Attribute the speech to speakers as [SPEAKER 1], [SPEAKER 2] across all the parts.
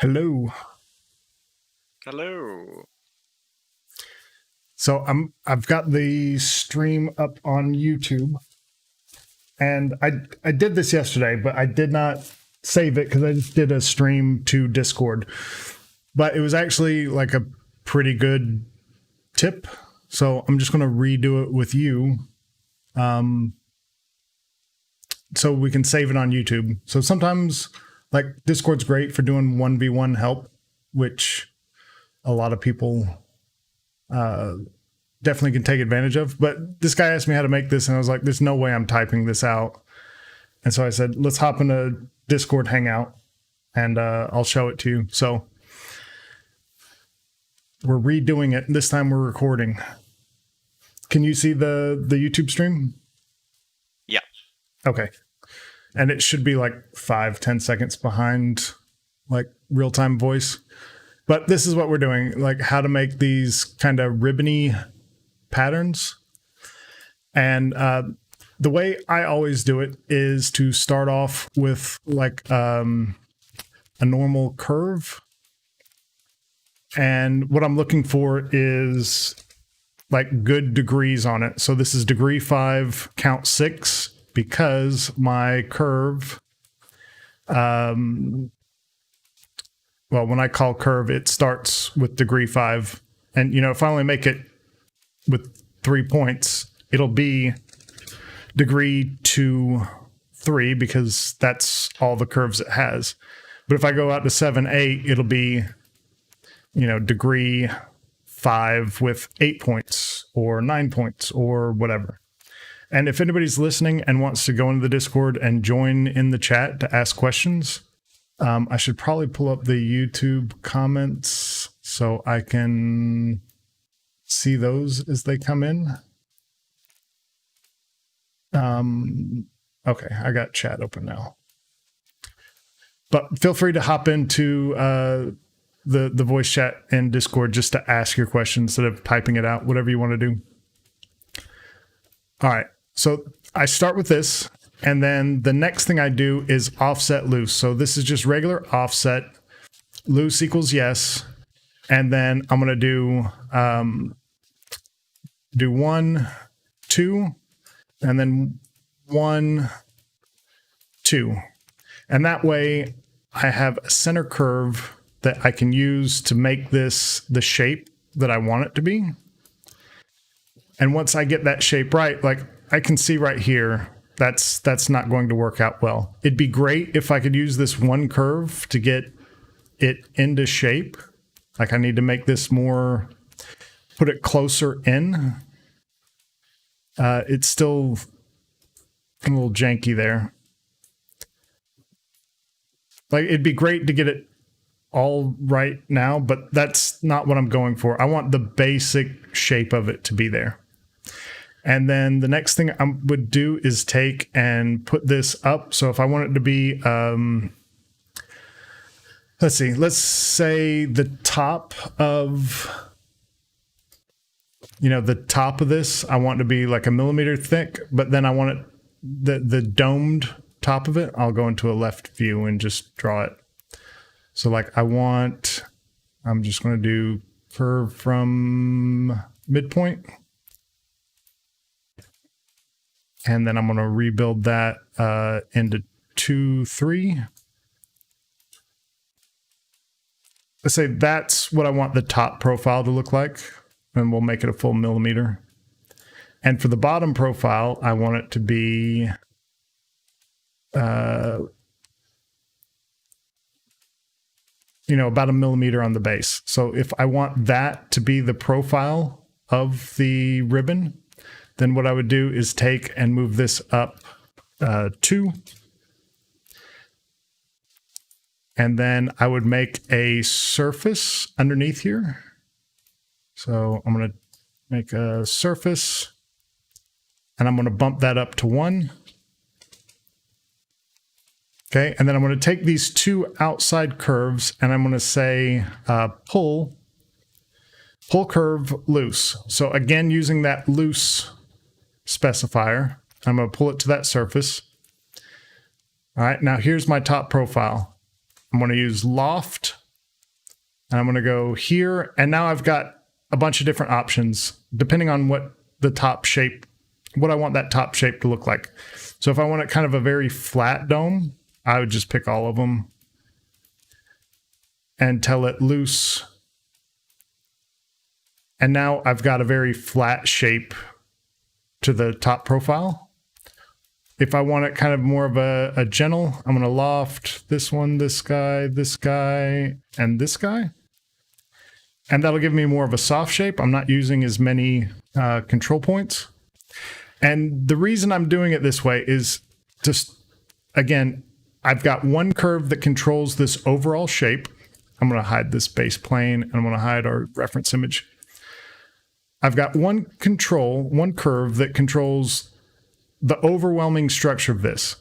[SPEAKER 1] Hello.
[SPEAKER 2] Hello.
[SPEAKER 1] So I've got the stream up on YouTube, and I did this yesterday, but I did not save it because I just did a stream to Discord. But it was actually like a pretty good tip, so I'm just going to redo it with you, so we can save it on YouTube. So sometimes, like, Discord's great for doing 1v1 help, which a lot of people definitely can take advantage of. But this guy asked me how to make this, and I was like, there's no way I'm typing this out. And so I said, let's hop into Discord Hangout, and I'll show it to you. So we're redoing it. This time we're recording. Can you see the YouTube stream?
[SPEAKER 2] Yeah.
[SPEAKER 1] Okay. And it should be like 5-10 seconds behind like real-time voice. But this is what we're doing, like how to make these kind of ribbony patterns. And the way I always do it is to start off with like a normal curve. And what I'm looking for is like good degrees on it. So this is degree 5, count 6, because my curve, well, when I call curve, it starts with degree 5. And, you know, if I only make it with 3 points, it'll be degree 2, 3, because that's all the curves it has. But if I go out to 7, 8, it'll be, you know, degree 5 with 8 points or 9 points or whatever. And if anybody's listening and wants to go into the Discord and join in the chat to ask questions, I should probably pull up the YouTube comments so I can see those as they come in. Okay, I got chat open now. But feel free to hop into the voice chat in Discord just to ask your question instead of typing it out, whatever you want to do. All right, so I start with this, and then the next thing I do is offset loose. So this is just regular offset. Loose equals yes. And then I'm going to do 1, 2, and then 1, 2. And that way I have a center curve that I can use to make this the shape that I want it to be. And once I get that shape right, like I can see right here, that's not going to work out well. It'd be great if I could use this one curve to get it into shape. Like I need to make this more, put it closer in. It's still a little janky there. Like it'd be great to get it all right now, but that's not what I'm going for. I want the basic shape of it to be there. And then the next thing I would do is take and put this up. So if I want it to be, let's see, let's say the top of, you know, the top of this, I want to be like 1 millimeter thick, but then I want it, the domed top of it, I'll go into a left view and just draw it. So like I'm just going to do curve from midpoint. And then I'm going to rebuild that into 2, 3. Let's say that's what I want the top profile to look like. And we'll make it a full millimeter. And for the bottom profile, I want it to be you know, about 1 millimeter on the base. So if I want that to be the profile of the ribbon, then what I would do is take and move this up 2. And then I would make a surface underneath here. So I'm going to make a surface, and I'm going to bump that up to 1. Okay, and then I'm going to take these 2 outside curves, and I'm going to say pull curve loose. So again, using that loose specifier, I'm going to pull it to that surface. All right, now here's my top profile. I'm going to use Loft And I'm going to go here. And now I've got a bunch of different options depending on what the top shape, what I want that top shape to look like. So if I want it kind of a very flat dome, I would just pick all of them and tell it loose. And now I've got a very flat shape to the top profile. If I want it kind of more of a gentle, I'm going to loft this one, this guy, and this guy. And that'll give me more of a soft shape. I'm not using as many control points. And the reason I'm doing it this way is just, again, I've got one curve that controls this overall shape. I'm going to hide this base plane, and I'm going to hide our reference image. I've got one curve that controls the overwhelming structure of this.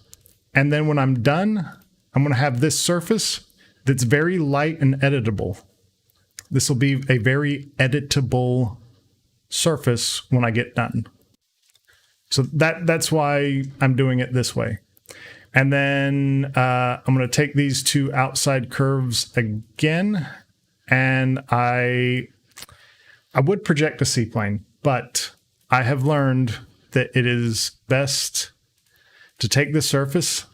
[SPEAKER 1] And then when I'm done, I'm going to have this surface that's very light and editable. This will be a very editable surface when I get done. So that's why I'm doing it this way. And then I'm going to take these two outside curves again, and I would project a C-plane, but I have learned that it is best to take the surface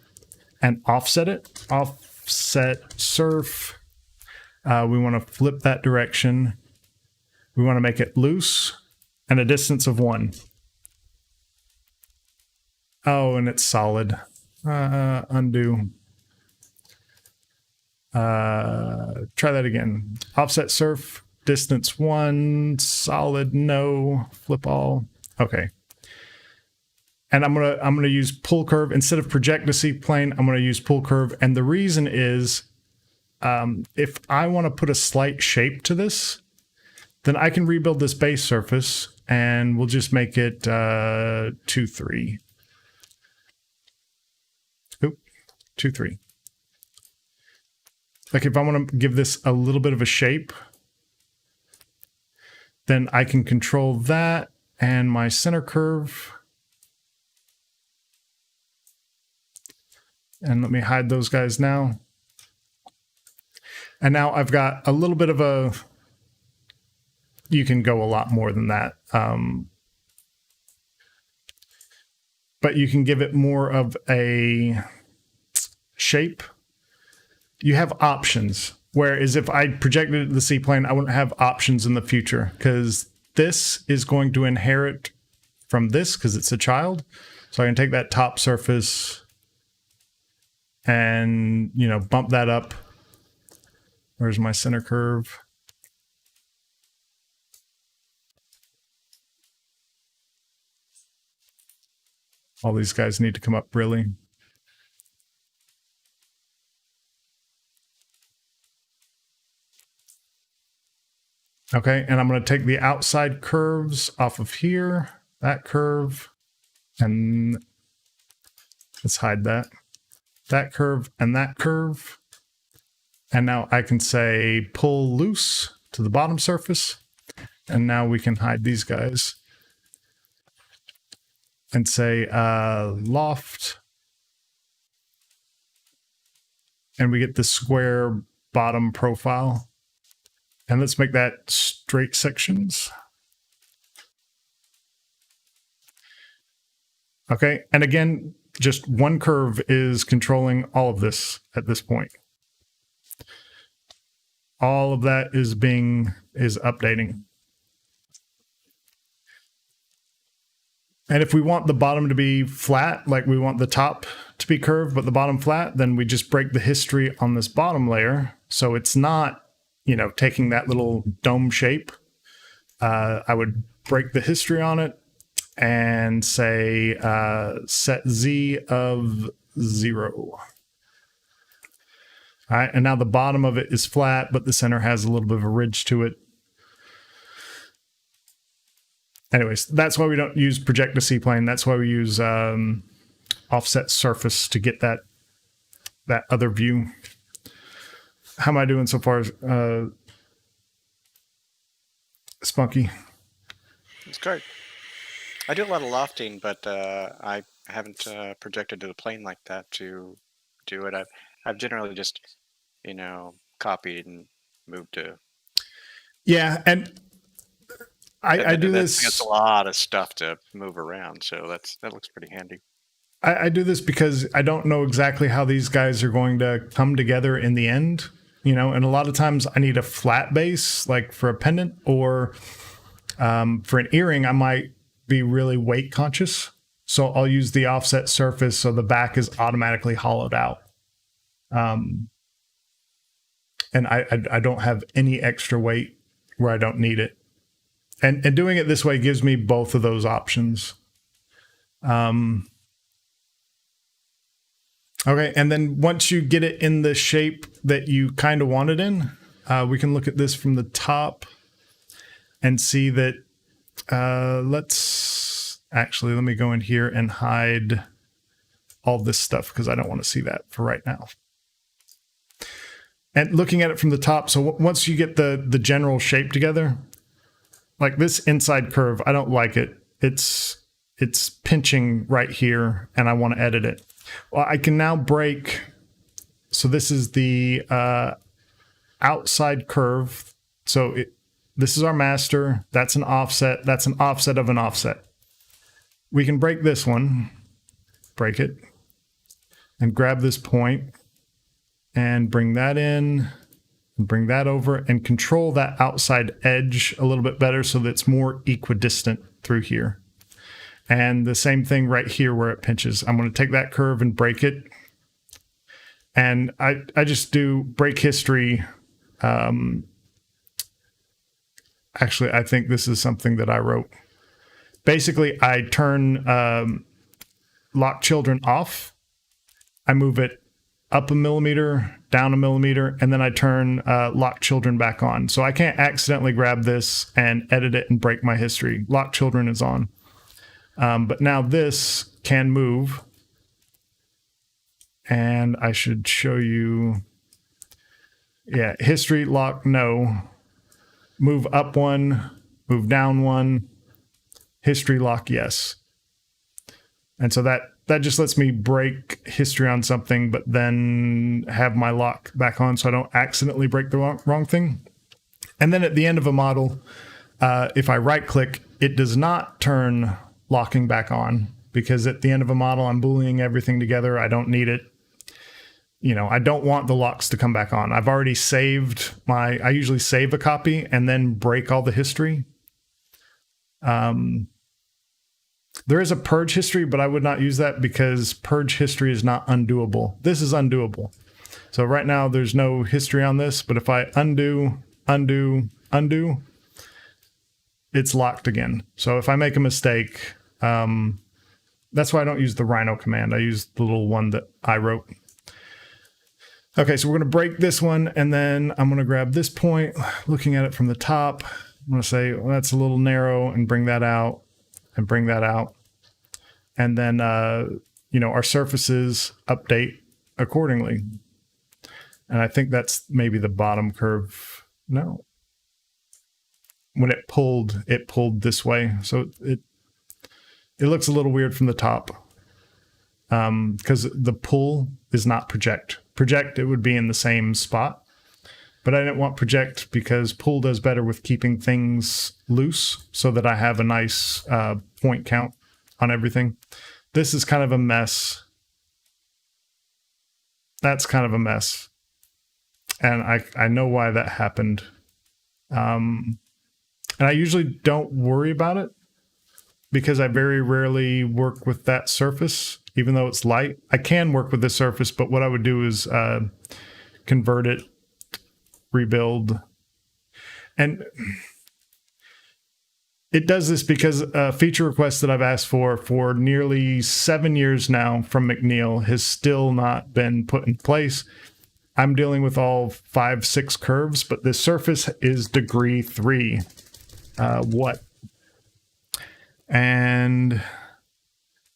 [SPEAKER 1] and offset it. Offset surf. We want to flip that direction. We want to make it loose and a distance of 1. Oh, and it's solid. Undo. Try that again. Offset surf, distance 1, solid, no, flip all. Okay. And I'm gonna use pull curve instead of project to C-plane. I'm gonna use pull curve, and the reason is, if I want to put a slight shape to this, then I can rebuild this base surface, and we'll just make it 2, 3. Oop, 2, 3. Like if I want to give this a little bit of a shape, then I can control that and my center curve. And let me hide those guys now. And now I've got a little bit of a, you can go a lot more than that. But you can give it more of a shape. You have options. Whereas if I projected it to the C-plane, I wouldn't have options in the future because this is going to inherit from this because it's a child. So I can take that top surface and, bump that up. Where's my center curve? All these guys need to come up really. Okay, and I'm going to take the outside curves off of here, that curve, and let's hide that. That curve and that curve. And now I can say pull loose to the bottom surface. And now we can hide these guys. And say loft. And we get the square bottom profile. And let's make that straight sections. Okay, and again, just one curve is controlling all of this at this point. All of that is updating. And if we want the bottom to be flat, like we want the top to be curved, but the bottom flat, then we just break the history on this bottom layer. So it's not, taking that little dome shape. I would break the history on it and say set Z of 0. All right, and now the bottom of it is flat, but the center has a little bit of a ridge to it. Anyways, that's why we don't use project to C-plane. That's why we use offset surface to get that other view. How am I doing so far, Spunky?
[SPEAKER 2] It's great. I do a lot of lofting, but I haven't projected to the plane like that to do it. I've generally just, copied and moved to
[SPEAKER 1] Yeah, and I do
[SPEAKER 2] That's
[SPEAKER 1] this.
[SPEAKER 2] a lot of stuff to move around, so that looks pretty handy.
[SPEAKER 1] I do this because I don't know exactly how these guys are going to come together in the end. And a lot of times I need a flat base, like for a pendant, or for an earring, I might be really weight conscious. So I'll use the offset surface so the back is automatically hollowed out. And I don't have any extra weight where I don't need it. And doing it this way gives me both of those options. Okay, and then once you get it in the shape that you kind of want it in, we can look at this from the top and see that, let me go in here and hide all this stuff because I don't want to see that for right now. And looking at it from the top, so once you get the general shape together, like this inside curve, I don't like it. It's pinching right here, and I want to edit it. Well, I can now break. So this is the outside curve. So this is our master. That's an offset. That's an offset of an offset. We can break this one, break it, and grab this point and bring that in, and bring that over, and control that outside edge a little bit better so that it's more equidistant through here. And the same thing right here where it pinches. I'm going to take that curve and break it. And I just do break history. Actually, I think this is something that I wrote. Basically, I turn lock children off. I move it up a millimeter, down a millimeter, and then I turn lock children back on. So I can't accidentally grab this and edit it and break my history. Lock children is on. But now this can move. And I should show you. Yeah, history, lock, no. Move up one, move down one. History, lock, yes. And so that just lets me break history on something, but then have my lock back on so I don't accidentally break the wrong thing. And then at the end of a model, if I right click, it does not turn locking back on, because at the end of a model, I'm Booleaning everything together. I don't need it. I don't want the locks to come back on. I've already saved I usually save a copy and then break all the history. There is a purge history, but I would not use that because purge history is not undoable. This is undoable. So right now there's no history on this, but if I undo, it's locked again. So if I make a mistake, that's why I don't use the Rhino command. I use the little one that I wrote. Okay, so we're going to break this one, and then I'm going to grab this point, looking at it from the top. I'm going to say, well, that's a little narrow, and bring that out, and bring that out. And then, our surfaces update accordingly. And I think that's maybe the bottom curve. No. When it pulled this way. So it looks a little weird from the top. Because the pull is not project. Project, it would be in the same spot. But I didn't want project because pull does better with keeping things loose so that I have a nice point count on everything. This is kind of a mess. That's kind of a mess. And I know why that happened. And I usually don't worry about it because I very rarely work with that surface, even though it's light. I can work with this surface, but what I would do is convert it, rebuild. And it does this because a feature request that I've asked for nearly 7 years now from McNeel has still not been put in place. I'm dealing with all 5, 6 curves, but this surface is degree 3. What? And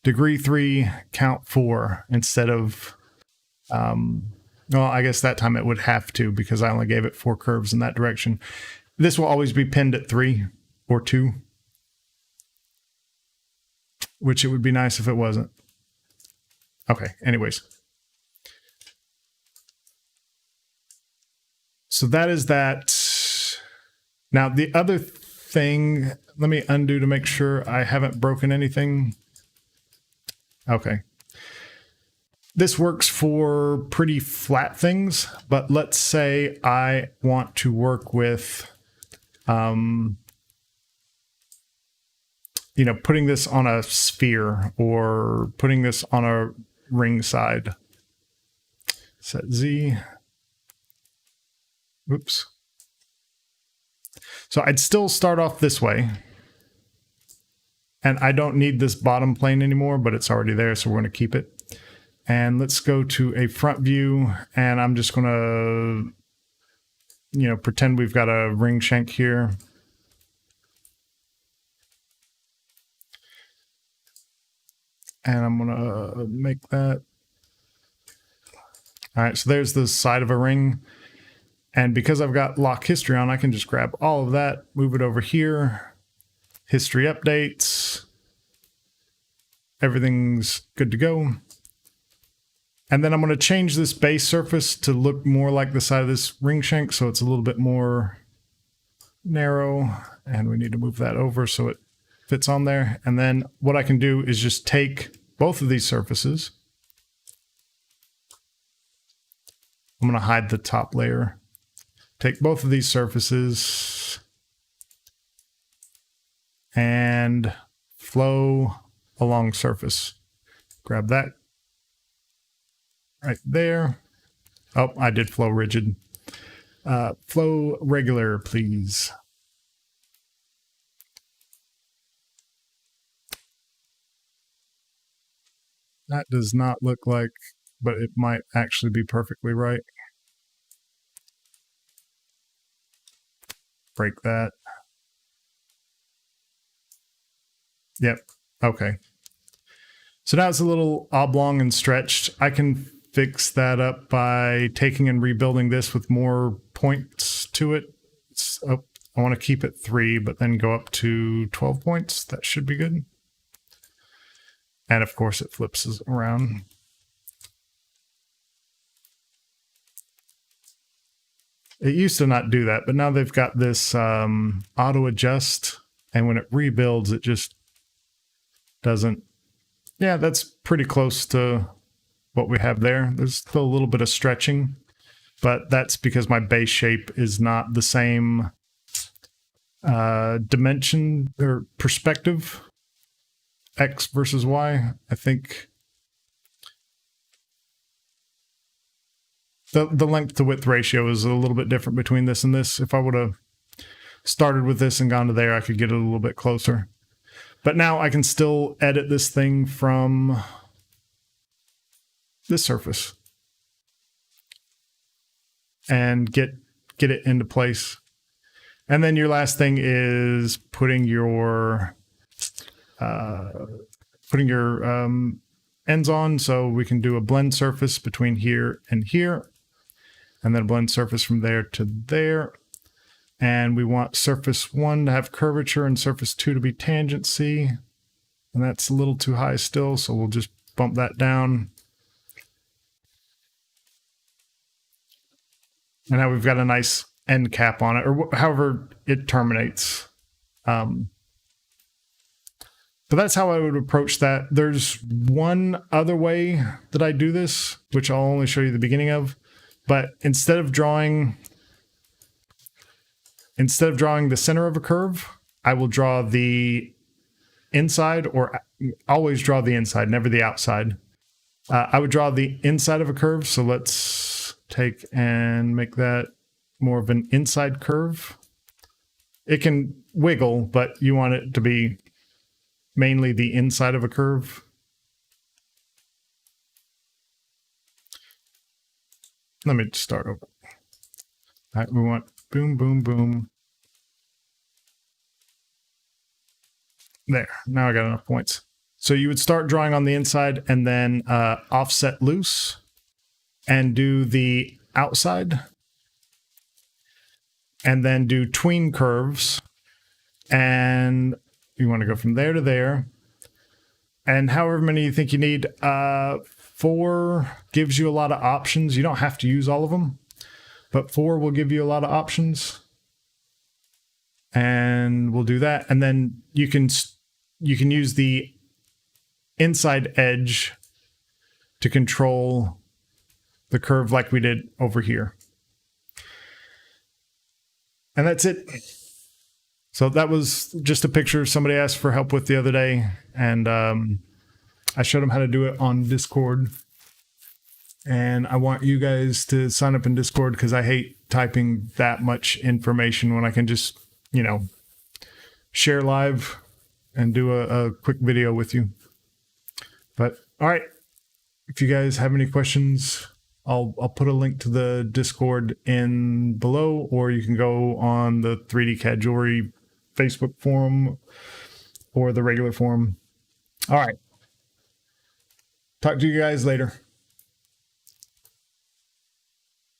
[SPEAKER 1] degree 3, count 4 instead of, well, I guess that time it would have to because I only gave it 4 curves in that direction. This will always be pinned at 3 or 2, which it would be nice if it wasn't. Okay, anyways. So that is that. Now, the other thing, let me undo to make sure I haven't broken anything. Okay. This works for pretty flat things, but let's say I want to work with, putting this on a sphere or putting this on a ring side. Set Z. Oops. So I'd still start off this way. And I don't need this bottom plane anymore, but it's already there, so we're going to keep it. And let's go to a front view, and I'm just going to, pretend we've got a ring shank here. And I'm going to make that. All right, so there's the side of a ring. And because I've got lock history on, I can just grab all of that, move it over here. History updates. Everything's good to go. And then I'm going to change this base surface to look more like the side of this ring shank, so it's a little bit more narrow. And we need to move that over so it fits on there. And then what I can do is just take both of these surfaces. I'm going to hide the top layer. Take both of these surfaces and flow along surface. Grab that right there. Oh, I did flow rigid. Flow regular, please. That does not look like, but it might actually be perfectly right. Break that. Yep. Okay. So now it's a little oblong and stretched. I can fix that up by taking and rebuilding this with more points to it. I want to keep it 3, but then go up to 12 points. That should be good. And of course it flips around. It used to not do that, but now they've got this auto adjust, and when it rebuilds, it just doesn't. Yeah, that's pretty close to what we have there. There's still a little bit of stretching, but that's because my base shape is not the same dimension or perspective, X versus Y. I think the length to width ratio is a little bit different between this and this. If I would have started with this and gone to there, I could get it a little bit closer. But now I can still edit this thing from this surface and get it into place. And then your last thing is putting your ends on, so we can do a blend surface between here and here, and then a blend surface from there to there. And we want surface 1 to have curvature and surface 2 to be tangency. And that's a little too high still, so we'll just bump that down. And now we've got a nice end cap on it, or however it terminates. So that's how I would approach that. There's one other way that I do this, which I'll only show you the beginning of. But instead of drawing the center of a curve, I will draw the inside, or always draw the inside, never the outside. I would draw the inside of a curve. So let's take and make that more of an inside curve. It can wiggle, but you want it to be mainly the inside of a curve. Let me start over. All right, we want boom, boom, boom. There, now I got enough points. So you would start drawing on the inside and then offset loose and do the outside. And then do tween curves. And you want to go from there to there. And however many you think you need. 4 gives you a lot of options. You don't have to use all of them, but 4 will give you a lot of options. And we'll do that. And then you can use the inside edge to control the curve like we did over here. And that's it. So that was just a picture somebody asked for help with the other day. And I showed them how to do it on Discord. And I want you guys to sign up in Discord because I hate typing that much information when I can just, share live and do a quick video with you. But all right, if you guys have any questions, I'll put a link to the Discord in below, or you can go on the 3D CAD Jewelry Facebook forum or the regular forum. All right. Talk to you guys later.